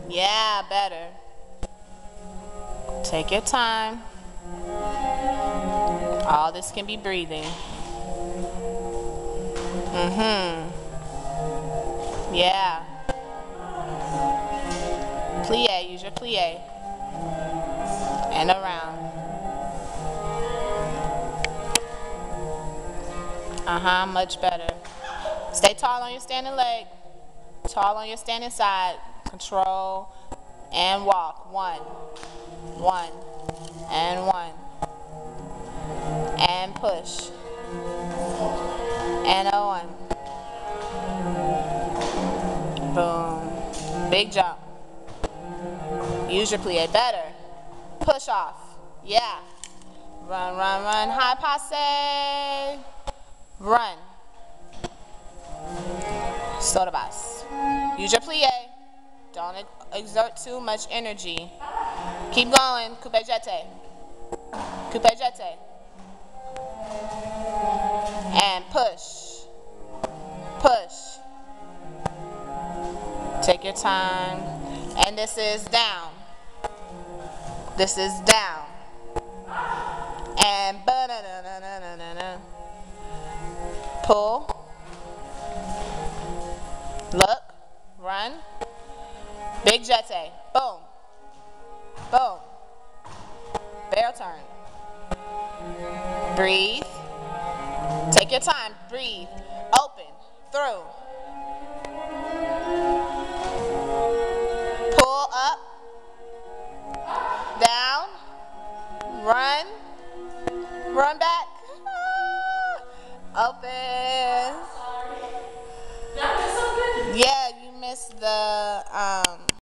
Yeah, better. Take your time. All this can be breathing. Yeah. Plie, use your plie. And around. Much better. Stay tall on your standing leg. Tall on your standing side. Control and walk. One. And one. And push. And a one. Boom. Big jump. Use your plie. Better. Push off. Yeah. Run, run, run. High passe. Run. Sorabas. Use your plie. Don't exert too much energy. Keep going. Coupe jete. Coupe jete. And push. Push. Take your time. And this is down. This is down. And ba-da-da-da-da-da-da. Pull. Look. Run. Big jete. Boom. Boom. Barrel turn. Breathe. Take your time. Breathe. Open. Through. Pull up. Down. Run. Run back. Open.